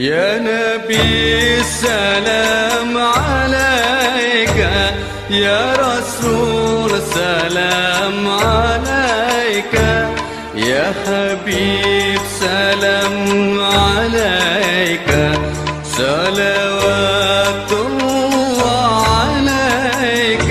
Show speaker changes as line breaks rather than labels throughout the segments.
يا نبي السلام عليك، يا رسول سلام عليك، يا حبيب سلام عليك، صلوات الله عليك.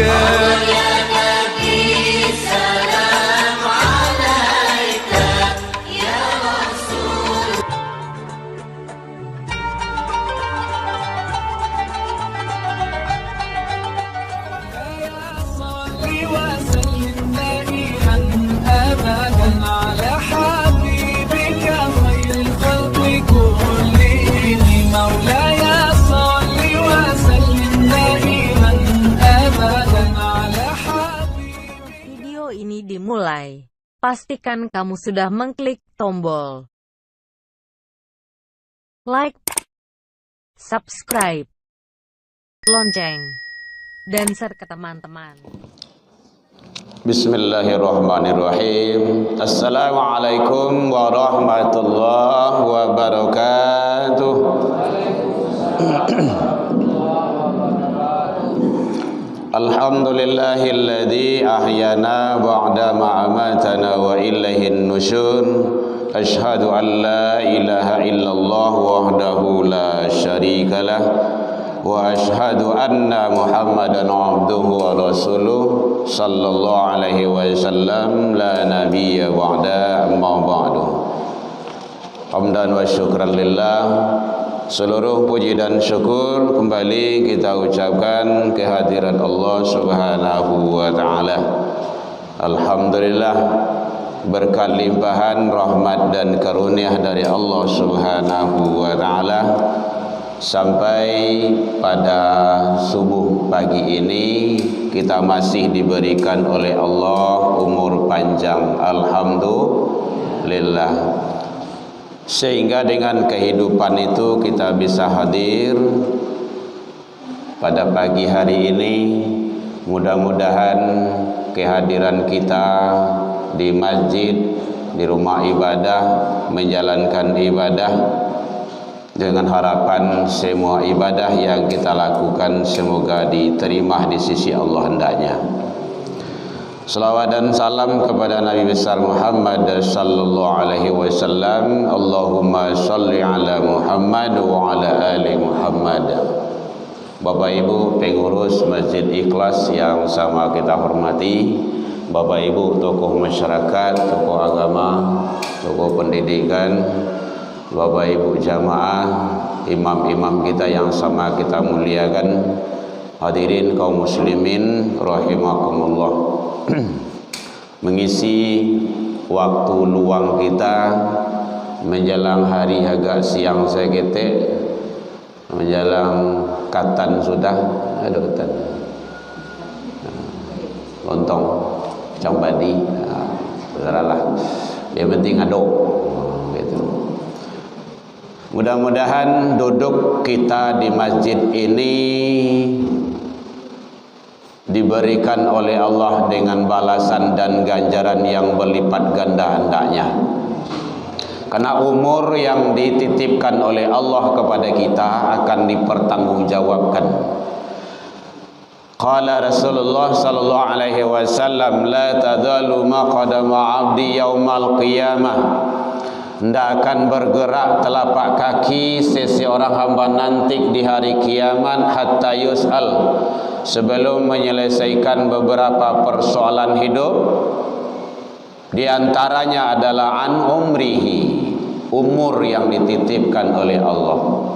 Video ini dimulai. Pastikan kamu sudah mengklik tombol like, subscribe, lonceng, dan share ke teman-teman.
Bismillahirrahmanirrahim. Assalamualaikum warahmatullahi wabarakatuh. Alhamdulillahilladzi ahyana ba'da ma amatana wa ilaihin nusyur. Asyhadu an la ilaha illallah wahdahu la syarikalah wa asyhadu anna Muhammadan abduhu wa rasuluh sallallahu alaihi wasallam la nabiyya ba'da amma ba'du. Hamdan wa syukran lillah. Seluruh puji dan syukur kembali kita ucapkan kehadirat Allah Subhanahu wa taala. Alhamdulillah, berkat limpahan rahmat dan karunia dari Allah Subhanahu wa taala, sampai pada subuh pagi ini kita masih diberikan oleh Allah umur panjang, alhamdulillah. Sehingga dengan kehidupan itu kita bisa hadir pada pagi hari ini. Mudah-mudahan kehadiran kita di masjid, di rumah ibadah, menjalankan ibadah dengan harapan semua ibadah yang kita lakukan semoga diterima di sisi Allah hendaknya. Salawat dan salam kepada Nabi besar Muhammad sallallahu alaihi wasallam. Allahumma shalli ala Muhammad wa ala ali Muhammad. Bapak Ibu pengurus Masjid Ikhlas yang sama kita hormati, Bapak Ibu tokoh masyarakat, tokoh agama, tokoh pendidikan, Bapak Ibu jamaah, imam-imam kita yang sama kita muliakan, hadirin kaum muslimin rahimakumullah. Mengisi waktu luang kita menjelang hari agak siang segete, menjelang katan sudah ada katan lontong cambadi, saudaralah, yang penting ada gitu. Mudah-mudahan duduk kita di masjid ini diberikan oleh Allah dengan balasan dan ganjaran yang berlipat ganda hendaknya. Karena umur yang dititipkan oleh Allah kepada kita akan dipertanggungjawabkan. Qala Rasulullah sallallahu alaihi wasallam, la tadhalu maqdama 'abdi yaumal qiyamah. Tidak akan bergerak telapak kaki seseorang hamba nanti di hari kiamat hatta yus'al, sebelum menyelesaikan beberapa persoalan hidup. Di antaranya adalah an umrihi, umur yang dititipkan oleh Allah.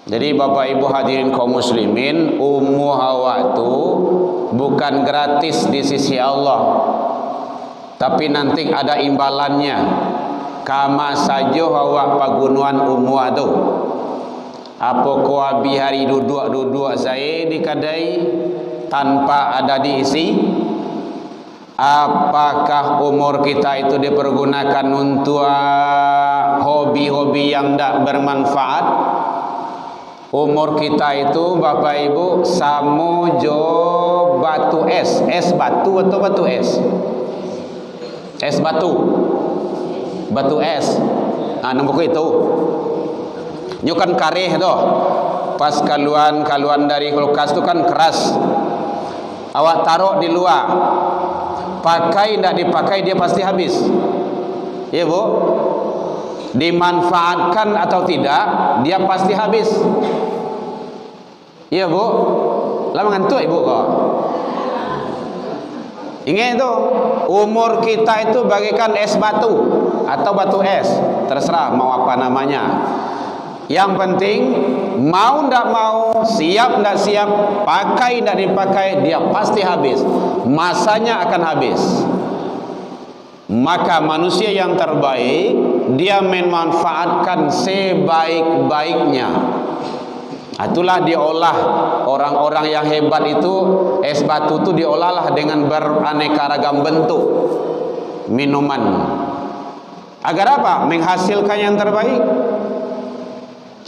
Jadi Bapak Ibu hadirin kaum muslimin, umur hawa itu bukan gratis di sisi Allah, tapi nanti ada imbalannya. Kama saja hawa pagunuan umur itu. Apa kau habis hari duduk saya di kedai tanpa ada diisi? Apakah umur kita itu dipergunakan untuk hobi-hobi yang tidak bermanfaat? Umur kita itu Bapak Ibu samujo batu es. Es batu atau batu es? Es batu. Batu es. Nombor itu. Nyo kan kareh tuh. Pas kaluan dari kulkas itu kan keras. Awak taruh di luar. Pakai tidak dipakai dia pasti habis. Ya Bu. Dimanfaatkan atau tidak dia pasti habis. Ya Bu. Lama ngantuk Ibu kok. Ingat itu, umur kita itu bagaikan es batu atau batu es, terserah mau apa namanya. Yang penting mau ndak mau, siap ndak siap, pakai ndak dipakai, dia pasti habis. Masanya akan habis. Maka manusia yang terbaik, dia memanfaatkan sebaik-baiknya. Itulah diolah orang-orang yang hebat itu, es batu itu diolahlah dengan beraneka ragam bentuk minuman. Agar apa? Menghasilkan yang terbaik.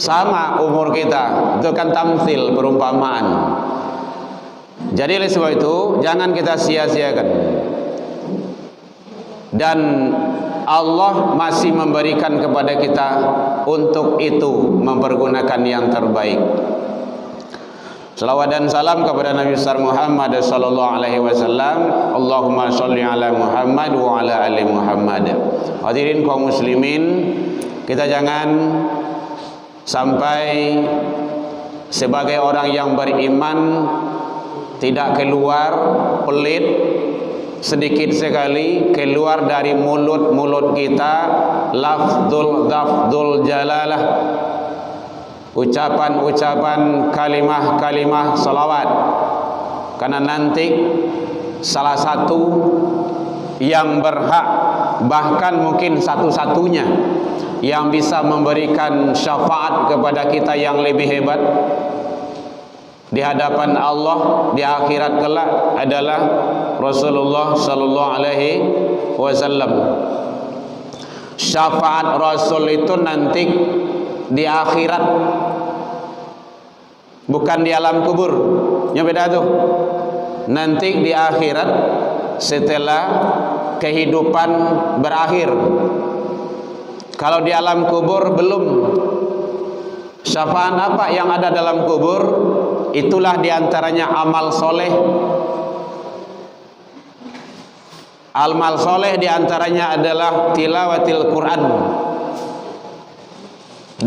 Sama umur kita, itu kan tamthil, perumpamaan. Jadi oleh sebab itu jangan kita sia-siakan. Dan Allah masih memberikan kepada kita untuk itu mempergunakan yang terbaik. Salawat dan salam kepada Nabi besar Muhammad sallallahu alaihi wasallam. Allahumma shalli ala Muhammad wa ala ali Muhammad. Hadirin kaum muslimin, kita jangan sampai sebagai orang yang beriman tidak keluar pelit sedikit sekali keluar dari mulut kita lafzul jalalah, ucapan-ucapan kalimah-kalimah salawat. Karena nanti salah satu yang berhak, bahkan mungkin satu-satunya yang bisa memberikan syafaat kepada kita yang lebih hebat di hadapan Allah di akhirat kelak adalah Rasulullah sallallahu alaihi wasallam. Syafaat Rasul itu nanti di akhirat, bukan di alam kubur. Yang beda tuh. Nanti di akhirat setelah kehidupan berakhir. Kalau di alam kubur belum. Syafaat apa yang ada dalam kubur? Itulah diantaranya amal soleh. Amal soleh diantaranya adalah tilawatil Quran,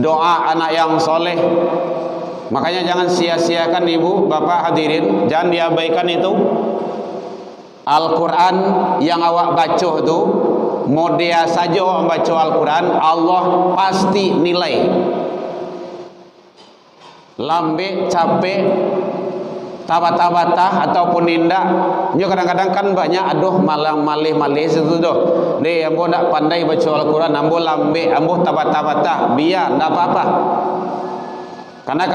doa anak yang soleh. Makanya jangan sia-siakan ibu, bapak hadirin, jangan diabaikan itu. Al-Quran yang awak baca itu, mau dia saja awak baca Al-Quran, Allah pasti nilai. Lambe, capek, tabata-bata ataupun indah. Nyo kadang-kadang kan banyak aduh malang malih-malih situ doh. Deh ambo ndak pandai baca Al-Quran, ambo lambe, ambo tabata-bata, biar ndak apa-apa. Karena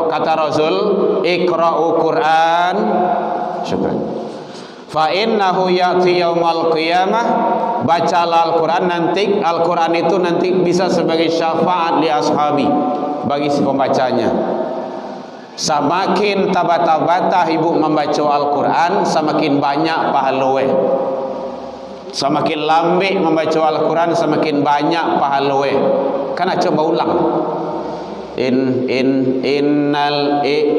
kata Rasul, iqra'u Quran, syukran. Fa innahu ya'ti yaumal qiyamah, bacalah Al-Quran, nanti Al-Quran itu nanti bisa sebagai syafaat li ashabi, bagi si pembacanya. Semakin tabata-bata ibu membaca Al-Quran, semakin banyak pahalanya. Semakin lambe membaca Al-Quran, semakin banyak pahalanya. Karena coba ulang.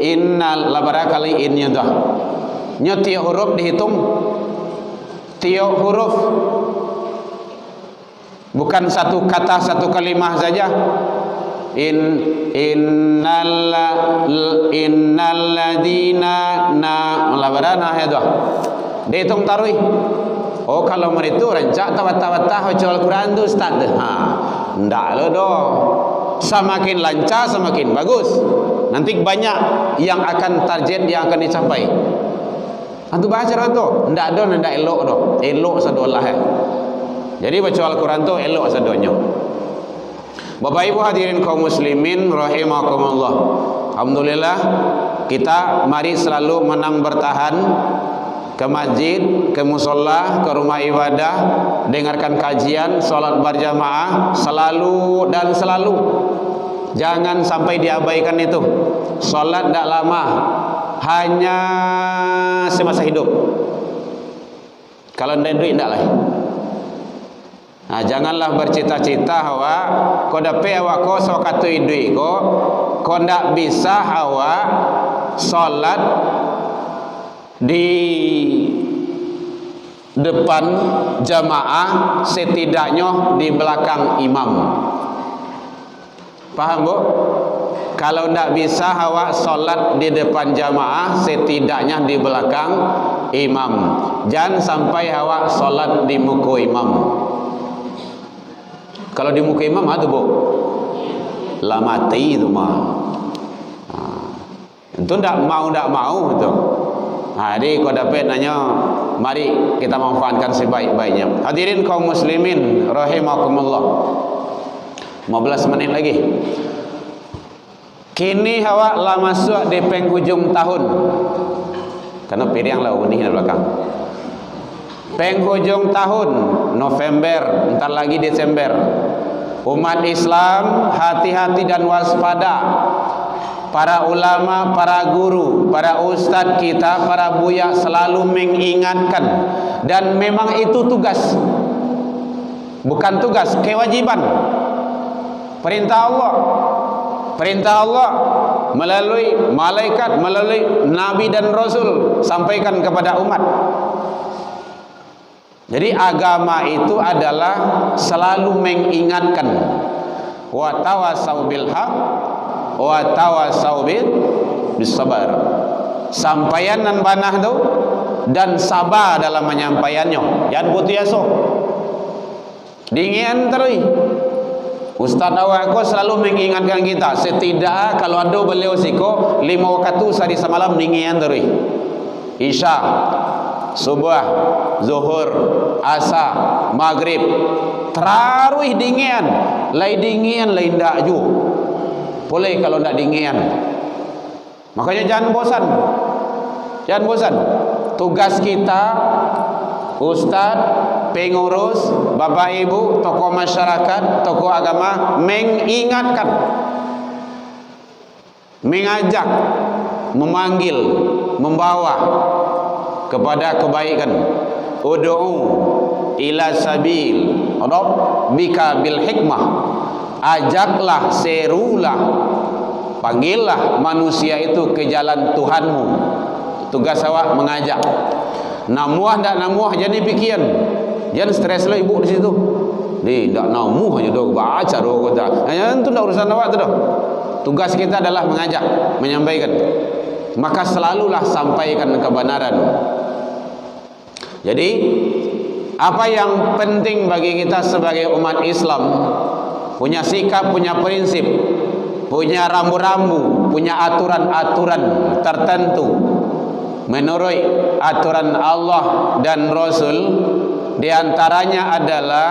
Innal labara kali innya dah. Nyo tiap huruf dihitung. Tiap huruf. Bukan satu kata, satu kalimah saja. Innal ladina labarana ya dah. Dihitung tarui. Oh kalau meritu rancak tabat-tabat baca Al-Quran tu ustaz. Ndak lo doh. Semakin lancar semakin bagus. Nanti banyak yang akan target yang akan dicapai. Antu baca tu, ndak do ndak elok doh. Elok sadolah Jadi baca Al-Quran tu elok sadonyo. Bapak Ibu hadirin kaum muslimin rahimakumullah. Alhamdulillah kita mari selalu menang bertahan ke masjid, ke musola, ke rumah ibadah, dengarkan kajian, salat berjamaah selalu dan selalu. Jangan sampai diabaikan itu. Salat tidak lama, hanya semasa hidup. Kalau tidak duit tidak lah. Janganlah bercita-cita awak ko dapat awak ko so katui duit ko ndak bisa awak solat di depan jamaah, setidaknya di belakang imam. Paham bu? Kalau ndak bisa awak solat di depan jamaah, setidaknya di belakang imam. Jangan sampai awak solat di muka imam. Kalau di muka imam itu bu, lah mati itu mah. Itu ndak mau itu. Jadi kau dapat nanya, mari kita manfaatkan sebaik-baiknya. Hadirin kaum muslimin rahimakumullah. 15 menit lagi. Kini awak lah masuk di penghujung tahun. Karena periang lah ini di belakang. Penghujung tahun November, entar lagi Desember. Umat Islam hati-hati dan waspada. Para ulama, para guru, para ustadz kita, para buya selalu mengingatkan, dan memang itu tugas, bukan tugas, kewajiban. Perintah Allah melalui malaikat, melalui nabi dan rasul sampaikan kepada umat. Jadi agama itu adalah selalu mengingatkan, wa tawasau bil haq wa tawasau bis sabar. Sampaian dan banah tu dan sabar dalam menyampaikannya. Jangan putus asa. Dingin terus. Ustaz awak ko selalu mengingatkan kita, setidak kalau ada beliau siko 5 waktu sehari semalam dingin terus. Isya, subuh, zuhur, asar, maghrib, tarawih dingin, lain ndak ju. Boleh kalau ndak dingin. Makanya jangan bosan. Tugas kita, ustaz, pengurus, bapak ibu, tokoh masyarakat, tokoh agama mengingatkan, mengajak, memanggil, membawa kepada kebaikan. Ud'u ila sabil rabbika bil hikmah. Ajaklah, serulah, panggillah manusia itu ke jalan Tuhanmu. Tugas awak mengajak. Namuah ndak namuah jadi pikiran. Jangan stres lah ibu di situ. Ni ndak namuah aja doh baca doh kata. Itu ndak urusan awak tu doh. Tugas kita adalah mengajak, menyampaikan. Maka selalulah sampaikan kebenaran. Jadi apa yang penting bagi kita sebagai umat Islam, punya sikap, punya prinsip, punya rambu-rambu, punya aturan-aturan tertentu menurut aturan Allah dan Rasul. Di antaranya adalah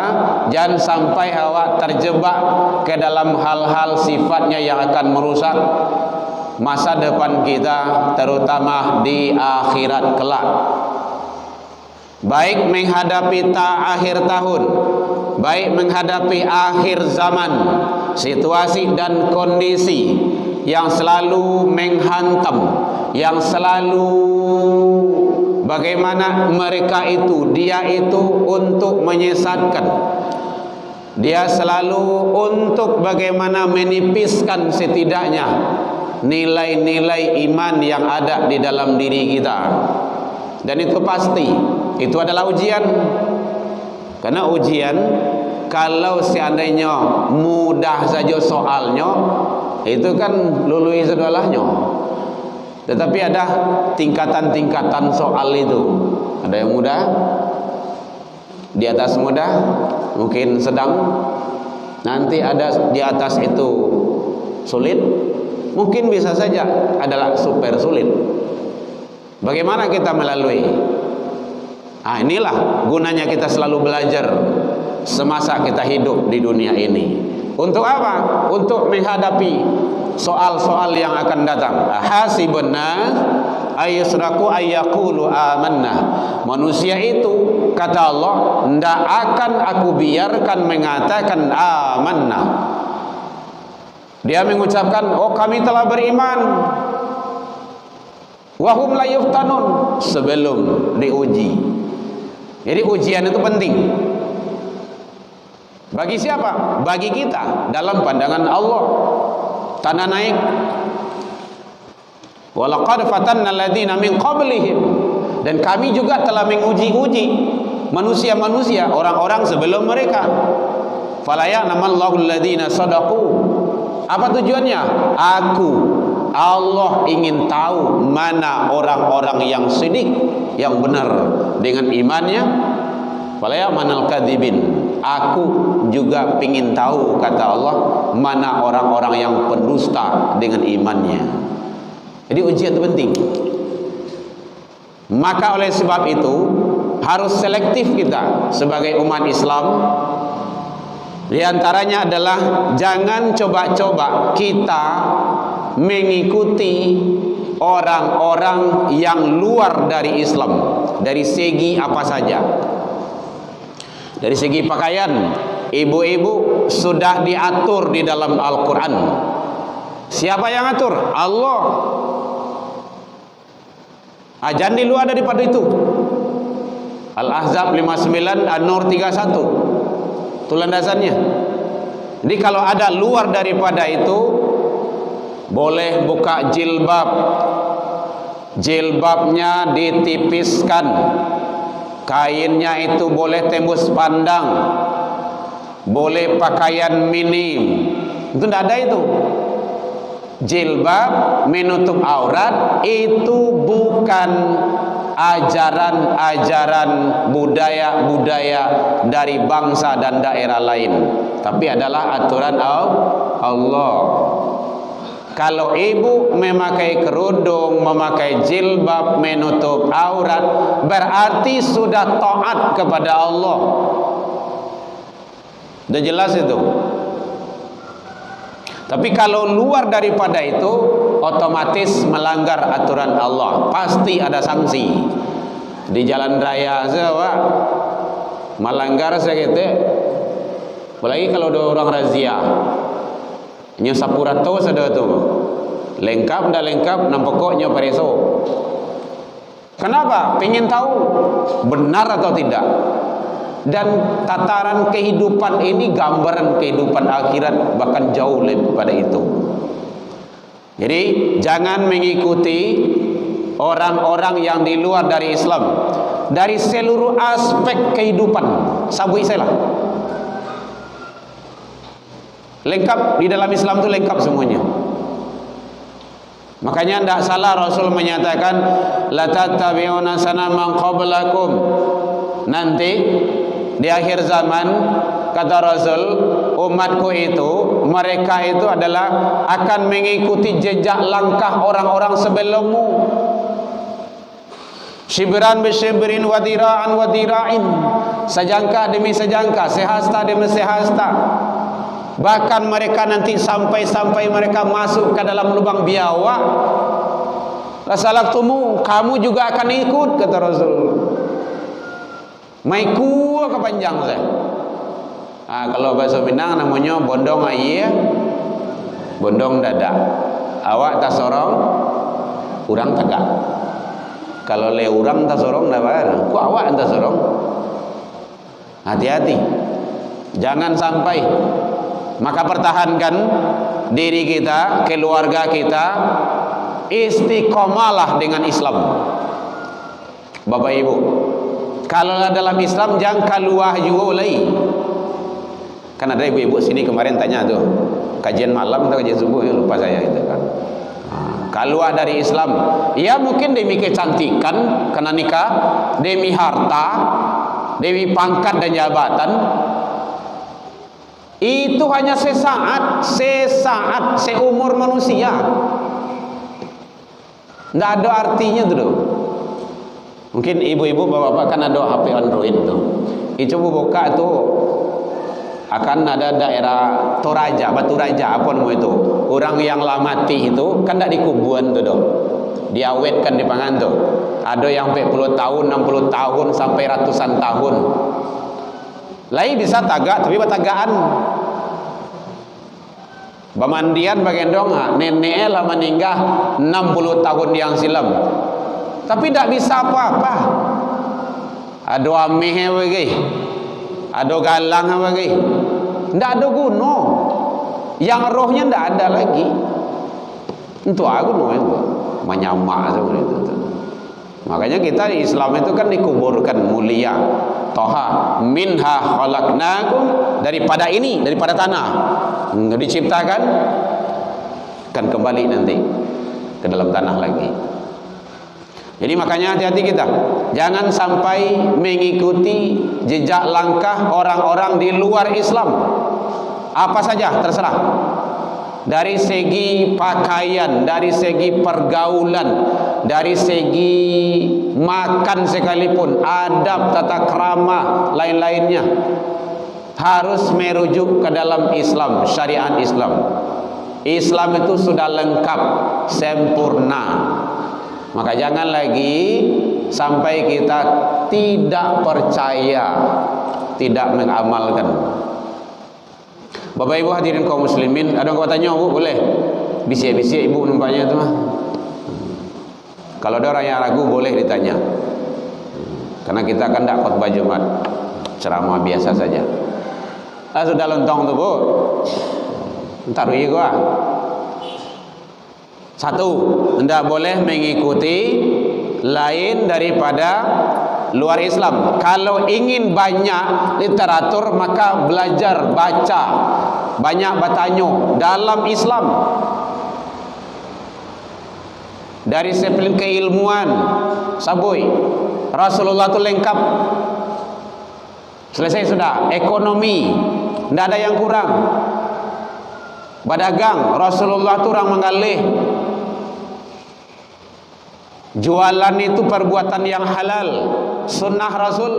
jangan sampai awak terjebak ke dalam hal-hal sifatnya yang akan merusak masa depan kita, terutama di akhirat kelak. Baik menghadapi akhir tahun, baik menghadapi akhir zaman, situasi dan kondisi yang selalu menghantam, yang selalu bagaimana mereka itu, dia itu untuk menyesatkan, dia selalu untuk bagaimana menipiskan setidaknya nilai-nilai iman yang ada di dalam diri kita. Dan itu pasti, itu adalah ujian. Karena ujian, kalau seandainya mudah saja soalnya, itu kan lului segalanya. Tetapi ada tingkatan-tingkatan soal itu. Ada yang mudah, di atas mudah, mungkin sedang, nanti ada di atas itu sulit, mungkin bisa saja adalah super sulit. Bagaimana kita melalui? Inilah gunanya kita selalu belajar semasa kita hidup di dunia ini. Untuk apa? Untuk menghadapi soal-soal yang akan datang. Hasibun nas ayusraku ayyaqulu amanna. Manusia itu, kata Allah, ndak akan aku biarkan mengatakan amanna. Dia mengucapkan, oh kami telah beriman. Wahum la yuftanun, sebelum diuji. Jadi ujian itu penting. Bagi siapa? Bagi kita dalam pandangan Allah. Tanda naik. Walaqad fatanna alladziina min qablihim, dan kami juga telah menguji-uji manusia-manusia, orang-orang sebelum mereka. Fala ya'lamallahu alladziina shadaqu. Apa tujuannya? Allah ingin tahu mana orang-orang yang sidik, yang benar dengan imannya. Fala ya'manal kadzibin. Aku juga ingin tahu, kata Allah, mana orang-orang yang pendusta dengan imannya. Jadi ujian itu penting. Maka oleh sebab itu harus selektif kita sebagai umat Islam. Di antaranya adalah jangan coba-coba kita mengikuti orang-orang yang luar dari Islam, dari segi apa saja. Dari segi pakaian, ibu-ibu sudah diatur di dalam Al-Quran. Siapa yang atur? Allah. Jangan di luar daripada itu. Al-Ahzab 59, An-Nur 31. Itu landasannya. Jadi kalau ada luar daripada itu, boleh buka jilbab. Jilbabnya ditipiskan. Kainnya itu boleh tembus pandang. Boleh pakaian minim. Itu tidak ada itu. Jilbab menutup aurat itu bukan ajaran-ajaran budaya-budaya dari bangsa dan daerah lain, tapi adalah aturan Allah. Kalau ibu memakai kerudung, memakai jilbab menutup aurat, berarti sudah taat kepada Allah. Sudah jelas itu. Tapi kalau luar daripada itu, otomatis melanggar aturan Allah. Pasti ada sanksi. Di jalan raya saja, melanggar segitu. Apalagi kalau ada orang razia, nyusapurato sudah tu, lengkap dah lengkap, nampaknya pareso. Kenapa? Pengen tahu benar atau tidak. Dan tataran kehidupan ini gambaran kehidupan akhirat, bahkan jauh lebih pada itu. Jadi jangan mengikuti orang-orang yang di luar dari Islam dari seluruh aspek kehidupan. Sabui saya lah, lengkap di dalam Islam itu, lengkap semuanya. Makanya tidak salah Rasul menyatakan la tattabi'una sanama qablakum. Nanti di akhir zaman, kata Rasul, umatku itu, mereka itu adalah akan mengikuti jejak langkah orang-orang sebelummu. Shibran bisyibrin wa dira'an wa dira'in. Sejangka demi sejangka, sehasta demi sehasta. Bahkan mereka nanti sampai mereka masuk ke dalam lubang biawak. Lasalaktumu, kamu juga akan ikut, kata Rasul. Maiku kepanjang saya. Kalau bahasa Minang namanya bondong air, bondong dada. Awak tak sorong, urang tegak. Kalau le urang tak sorong, dah apa? Ku awak tak sorong. Hati-hati, jangan sampai. Maka pertahankan diri kita, keluarga kita, istiqomalah dengan Islam. Bapak Ibu, kalau dalam Islam jangan keluar juga lagi. Kan ada ibu-ibu sini kemarin tanya tuh, kajian malam atau kajian subuh, ya lupa saya itu kan. Keluar dari Islam, ya mungkin demi kecantikan, karena nikah, demi harta, demi pangkat dan jabatan. Itu hanya sesaat, seumur manusia. Tidak ada artinya tuh. Mungkin ibu-ibu, bapak-bapak kan ada HP Android tuh. Itu buka tuh akan ada daerah Toraja, Batu Raja, apa namanya itu. Orang yang lah mati itu kan tidak dikuburan tuh, diawetkan di pangan tuh. Ada yang 40 tahun, 60 tahun sampai ratusan tahun. Lain bisa tagak, tapi batagaan. Bamandian bagendong, nenek lah meninggal 60 tahun yang silam. Tapi tidak bisa apa-apa. Ada ameh bagi, ada galang bagi. Tidak ada guna. Yang rohnya tidak ada lagi. Itu aku itu menyamak seperti itu. Makanya kita di Islam itu kan dikuburkan mulia. Toha minha khalaqnakum, daripada ini, daripada tanah diciptakan, kan kembali nanti ke dalam tanah lagi. Jadi makanya hati-hati kita, jangan sampai mengikuti jejak langkah orang-orang di luar Islam. Apa saja terserah, dari segi pakaian, dari segi pergaulan, dari segi makan sekalipun, adab, tata krama, lain-lainnya harus merujuk ke dalam Islam, syariat Islam. Islam itu sudah lengkap, sempurna. Maka jangan lagi sampai kita tidak percaya, tidak mengamalkan. Bapak Ibu hadirin kaum muslimin, ada yang kau tanya, Bu, boleh? Bisik-bisik Ibu nampaknya itu mah. Kalau ada orang yang ragu boleh ditanya. Karena kita kan tidak khutbah Jumat, ceramah biasa saja. Sudah lontong tu, Bu. Entar rugi gua. Satu, tidak boleh mengikuti lain daripada luar Islam. Kalau ingin banyak literatur, maka belajar, baca, banyak bertanya dalam Islam. Dari disiplin keilmuan, sabui Rasulullah itu lengkap. Selesai sudah. Ekonomi, tidak ada yang kurang. Berdagang, Rasulullah itu orang menggalih. Jualan itu perbuatan yang halal, sunnah Rasul.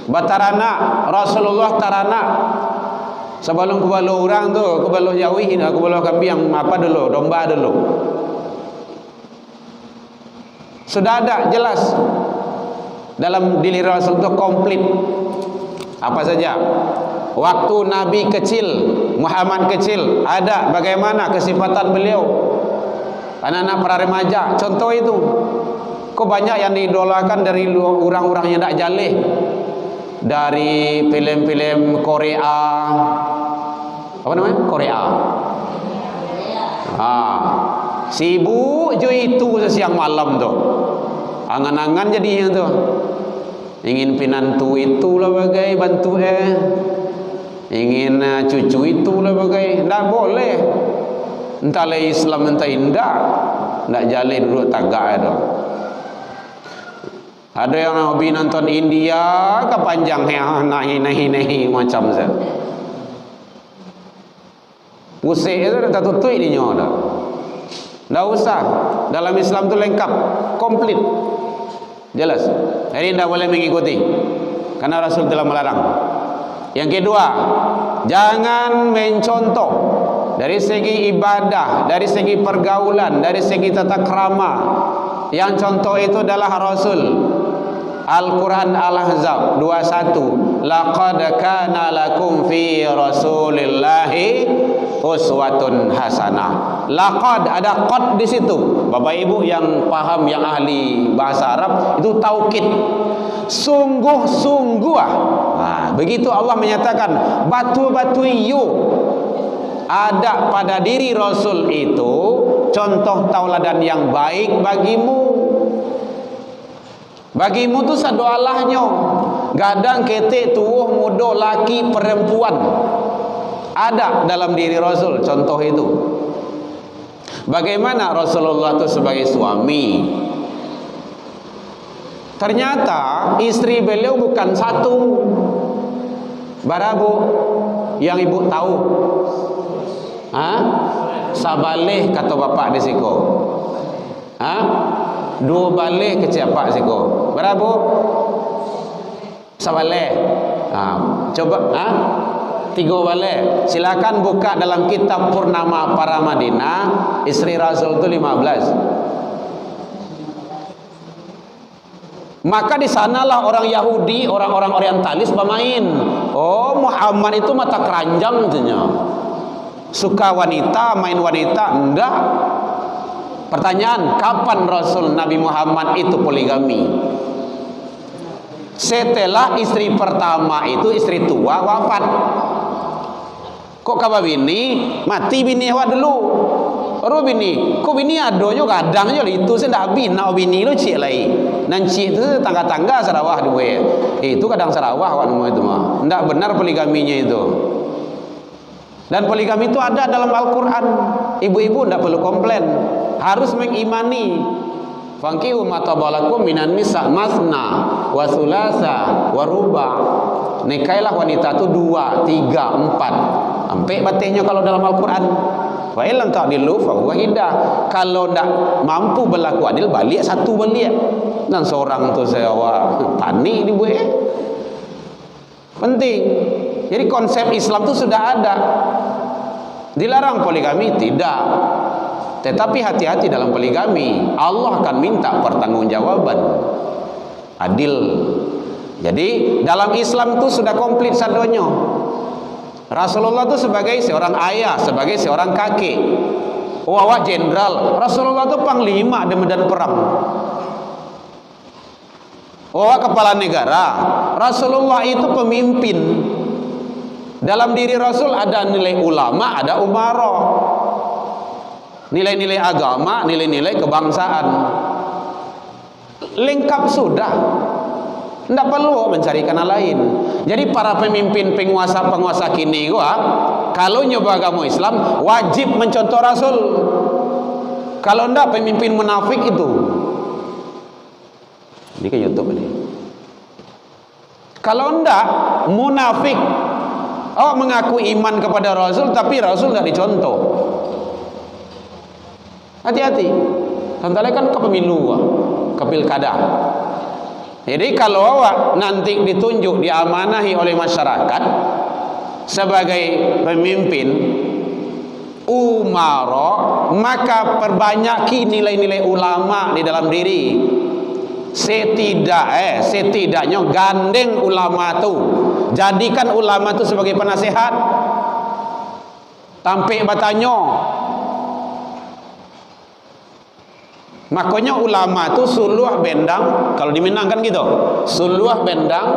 Batarana, Rasulullah tarana. Sebelum kebalu orang tu, kebalu jauhin, kebalu kambing apa dulu, domba dulu. Sudah ada jelas dalam diri Rasul itu komplit. Apa saja. Waktu Nabi kecil, Muhammad kecil, ada bagaimana kesifatan beliau. Anak-anak para remaja, contoh itu. Kok banyak yang diidolakan dari orang-orang yang tidak jaleh. Dari film-film Korea. Apa namanya? Korea. Sibuk je itu siang malam tu. Angan-angan jadinya tu. Ingin pinantu itulah bagai bantu ingin cucu itulah bagai. Tak boleh. Entahlah Islam entah indah, nak jalin duduk tagak ada. Ada yang hobi nonton India, ke panjang nahi macam tu. Pusing itu dah tutui dia dah. Tak usah. Dalam Islam tu lengkap, komplit, jelas. Jadi tidak boleh mengikuti, karena Rasul telah melarang. Yang kedua, jangan mencontoh dari segi ibadah, dari segi pergaulan, dari segi tata krama. Yang contoh itu adalah Rasul. Al-Quran Al-Ahzab 21. Laqad kana lakum fi Rasulillahi uswatun hasanah. Laqad, ada qad di situ. Bapak Ibu yang paham, yang ahli bahasa Arab, itu taukid. Sungguh-sungguh. Begitu Allah menyatakan batu-batu yu. Ada pada diri Rasul itu contoh tauladan yang baik bagimu. Bagimu tu sadoalahnya. Gadang ketik tuuh muda laki perempuan. Ada dalam diri Rasul contoh itu. Bagaimana Rasulullah itu sebagai suami? Ternyata istri beliau bukan satu. Barabu yang ibu tahu. Sabaleh kata bapak di siko. Dua balik ke ciapak siko. Barabu? Sabaleh. Coba 3 balik. Silakan buka dalam kitab Purnama Para Madinah. Istri Rasul itu 15. Maka di sanalah orang Yahudi, orang-orang Orientalis bermain. Oh, Muhammad itu mata keranjang katanya. Suka wanita, main wanita. Enggak. Pertanyaan, kapan Rasul Nabi Muhammad itu poligami? Setelah istri pertama itu, istri tua, wafat. Kok kaba bini mati bini awak dulu. Baru bini, kok bini ado jo kadang jo itu saya ndak bina bini lo cik lai. Dan cik itu tangga-tangga Sarawak dua. Itu kadang Sarawak awak nama itu mah. Ndak benar poligaminya itu. Dan poligami itu ada dalam Al-Qur'an. Ibu-ibu ndak perlu komplain. Harus mengimani. Fankihu ma tabalakum minan nisa masna wa thulatha wa ruba'. Nikailah wanita itu 2, 3, 4. Sampai batihnya kalau dalam Al-Qur'an. Wa illam ta'dilu fa huwa hidah. Kalau ndak mampu berlaku adil, balik satu balik. Dan seorang tu saya panik ni buat. Penting. Jadi konsep Islam tu sudah ada. Dilarang poligami tidak. Tetapi hati-hati dalam poligami. Allah akan minta pertanggungjawaban. Adil. Jadi dalam Islam tu sudah komplit sadonya. Rasulullah itu sebagai seorang ayah, sebagai seorang kakek. Awak jenderal, Rasulullah itu panglima di medan perang. Awak kepala negara, Rasulullah itu pemimpin. Dalam diri Rasul ada nilai ulama, ada umara. Nilai-nilai agama, nilai-nilai kebangsaan. Lengkap sudah. Tidak perlu mencari kana lain. Jadi para pemimpin penguasa kini kalau nyoba agama Islam wajib mencontoh Rasul. Kalau tidak pemimpin munafik itu. Ini ke YouTube ini. Kalau tidak munafik, mengaku iman kepada Rasul tapi Rasul tidak dicontoh. Hati-hati. Tantale kan ke pemilu, ke pilkada. Jadi kalau awak nanti ditunjuk, diamanahi oleh masyarakat sebagai pemimpin umara, maka perbanyaki nilai-nilai ulama di dalam diri. Setidaknya gandeng ulama tu, jadikan ulama tu sebagai penasehat. Tampik batanyo. Makanya ulama tu suluh bendang, kalau di Minang kan gitu, suluh bendang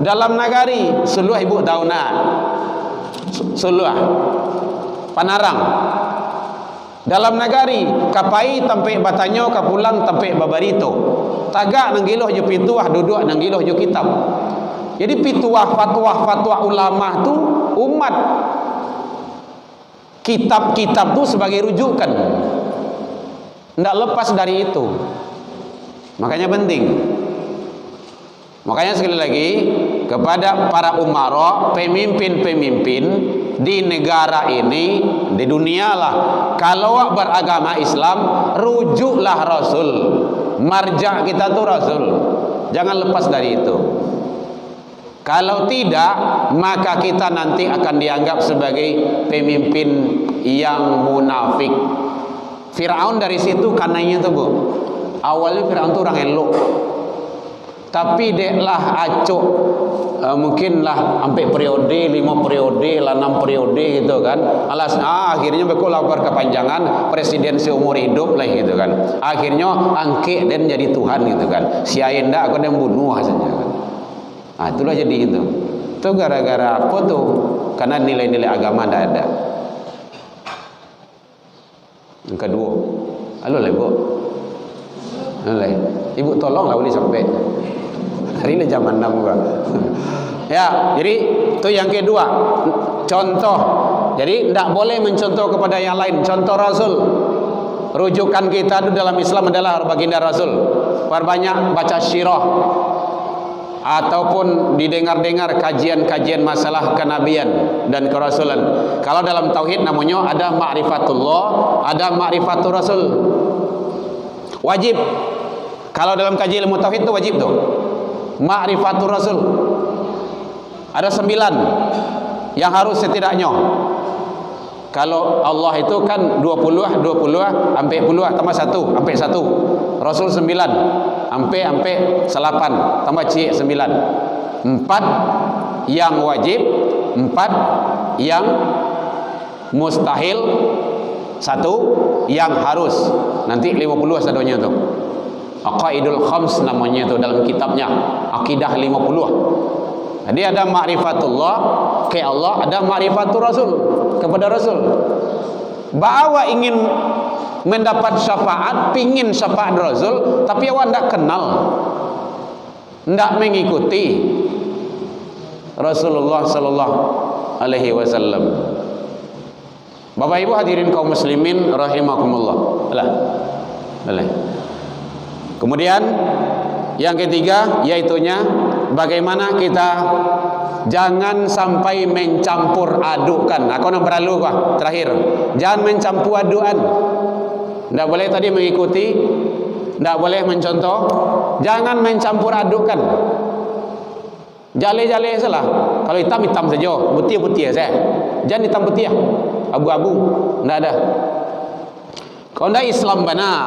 dalam nagari, suluh ibu tahu nak, suluh panarang dalam nagari, kapai tampik batanyo, kapulang tampik babarito, tagak nanggiloh je pituah, duduk nanggiloh je kitab. Jadi pituah fatwa ulama tu umat, kitab-kitab tu sebagai rujukan. Tidak lepas dari itu. Makanya penting. Makanya sekali lagi kepada para umara, pemimpin-pemimpin di negara ini, di dunia lah, kalau beragama Islam, rujuklah Rasul. Marja kita tu Rasul. Jangan lepas dari itu. Kalau tidak, maka kita nanti akan dianggap sebagai pemimpin yang munafik. Firaun dari situ kanainya tu bu. Awalnya Firaun tu orang elok, tapi deklah acuk, mungkinlah sampai periode 5 periode lah 6 periode gitu kan. Akhirnya betul lapar kepanjangan presiden seumur hidup lah gitu kan. Akhirnya angke dan jadi Tuhan gitu kan. Si Ayenda aku yang bunuh saja kan. Itulah jadi itu. Itu gara-gara apa tuh? Karena nilai-nilai agama tidak ada. Yang kedua, halo lah ibu, ibu tolonglah boleh sampai hari ini jam 6 juga. Ya, jadi itu yang kedua, contoh. Jadi tidak boleh mencontoh kepada yang lain. Contoh Rasul. Rujukan kita itu dalam Islam adalah baginda Rasul. Perbanyak baca syirah ataupun didengar-dengar kajian-kajian masalah kenabian dan kerasulan. Kalau dalam tauhid namanya ada ma'rifatullah, ada ma'rifatul Rasul. Wajib. Kalau dalam kajian ilmu tauhid itu wajib tuh. Ma'rifatul Rasul. Ada 9 yang harus setidaknya. Kalau Allah itu kan 20 sampai 10 tambah 1 sampai 1. Rasul 9 sampai 8 tambah cik 9. 4 yang wajib, 4 yang mustahil, 1 yang harus. Nanti 50 sadonya tu. Aqaidul khams namanya tu dalam kitabnya. Akidah 50. Jadi ada ma'rifatullah ke Allah, ada ma'rifatul Rasul kepada Rasul. Bahwa ingin mendapat syafaat, pingin syafaat Rasul, tapi awak tidak kenal, tidak mengikuti Rasulullah sallallahu alaihi wasallam. Bapak Ibu hadirin kaum muslimin rahimakumullah. Boleh. Kemudian yang ketiga yaitunya bagaimana kita jangan sampai mencampur adukan. Aku nak berlalu kah? Terakhir, jangan mencampur adukan. Tidak boleh tadi mengikuti, tidak boleh mencontoh, jangan mencampur adukan. Jale-jale salah. Kalau hitam-hitam saja, putih-putih saja. Jangan hitam putih, abu-abu, tidak ada. Kau tidak Islam benar,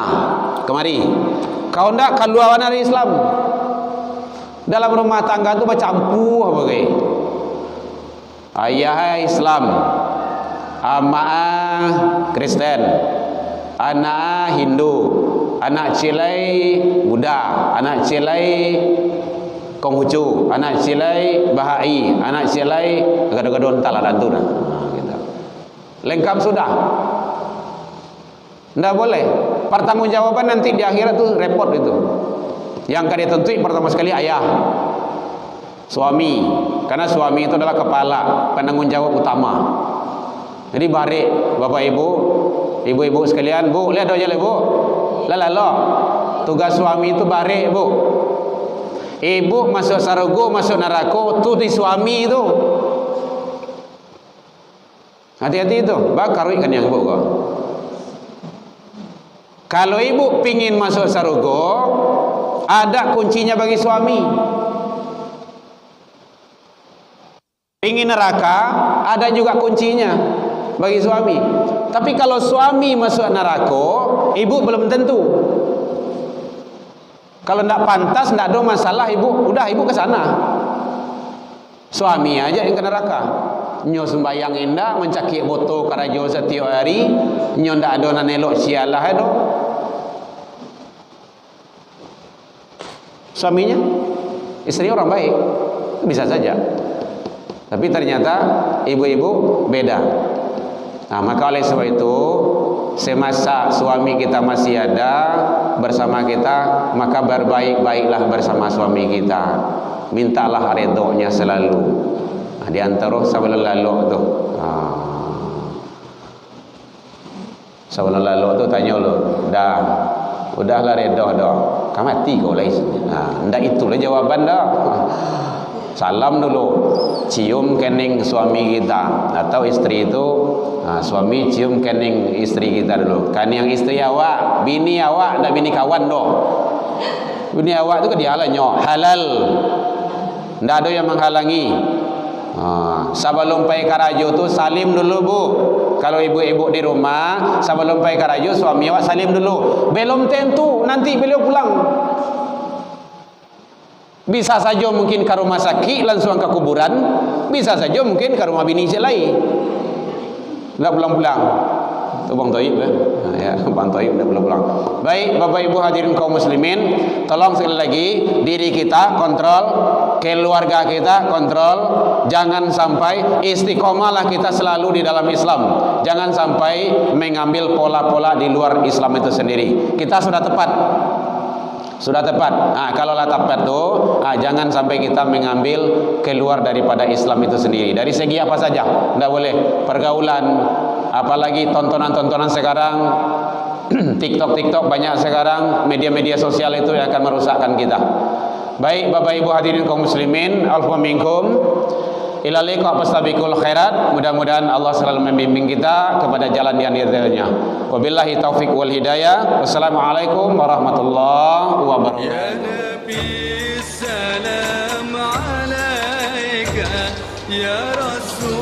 kemari. Kau tidak keluar dari Islam. Dalam rumah tangga tu bercampur apa ke? Ayah Islam, amak Kristen, anak Hindu, anak cilai Buddha, anak cilai Konghucu, anak cilai Bahai, anak cilai gado-gado entahlah dantu dah. Gitu. Lengkap sudah. Tidak boleh. Pertanggungjawaban nanti di akhirat tu repot itu. Yang akan ditentukan pertama sekali ayah, suami, karena suami itu adalah kepala penanggung jawab utama. Jadi barik bapak ibu, ibu-ibu sekalian, bu, lihat aja lah bu, lalah, tugas suami itu barik bu. Ibu masuk sarugo, masuk neraka, tu di suami itu. Hati-hati itu, bakar ikan yang ibu kau. Kalau ibu pingin masuk sarugo, ada kuncinya bagi suami. Pingin neraka, ada juga kuncinya bagi suami. Tapi kalau suami masuk neraka, ibu belum tentu. Kalau tidak pantas, tidak ada masalah ibu, udah ibu ke sana. Suami aja yang ke neraka. Nyo sembayang indah, mencakik botol karajo setiap hari, nyo ndak ada nanelok sialah itu. Suaminya, istri orang baik, bisa saja. Tapi ternyata ibu-ibu beda. Nah, maka oleh sebab itu, semasa suami kita masih ada bersama kita, maka berbaik-baiklah bersama suami kita. Mintalah redha-Nya selalu. Nah, di antara sebelum lalu tu. Sebelum lalu tu tanya lu, udahlah redha dah. Kau mati kau lah isinya. Ndak itulah jawaban dah. Salam dulu, cium kening suami kita atau istri itu. Suami cium kening istri kita dulu. Kan yang istri awak, bini awak, ndak bini kawan doh. Bini awak tu ke dia halal. Ndak ada yang menghalangi. Sebelum pergi karajo tu salim dulu bu. Kalau ibu-ibu di rumah sebelum pergi karajo suami awak salim dulu. Belum tentu nanti beliau pulang. Bisa saja mungkin ke rumah sakit langsung ke kuburan, bisa saja mungkin ke rumah bini lain. Enggak pulang-pulang. Itu Bang Toib ya, Bang Toib enggak pulang-pulang. Baik, Bapak Ibu hadirin kaum muslimin, tolong sekali lagi diri kita kontrol, keluarga kita kontrol, jangan sampai istiqomahlah kita selalu di dalam Islam. Jangan sampai mengambil pola-pola di luar Islam itu sendiri. Kita sudah tepat. Sudah tepat. Kalau lah tepat tu, jangan sampai kita mengambil keluar daripada Islam itu sendiri. Dari segi apa saja, tidak boleh. Pergaulan, apalagi tontonan-tontonan sekarang, TikTok banyak sekarang, media-media sosial itu yang akan merusakkan kita. Baik, Bapak Ibu hadirin kaum muslimin, alfa minkum. Ila liqa fastabiqul khairat. Mudah-mudahan Allah selalu membimbing kita kepada jalan yang diridhoinya. Wabillahi taufik wal hidayah. Wassalamualaikum warahmatullahi wabarakatuh.
Ya Nabi salam alaika ya Rasul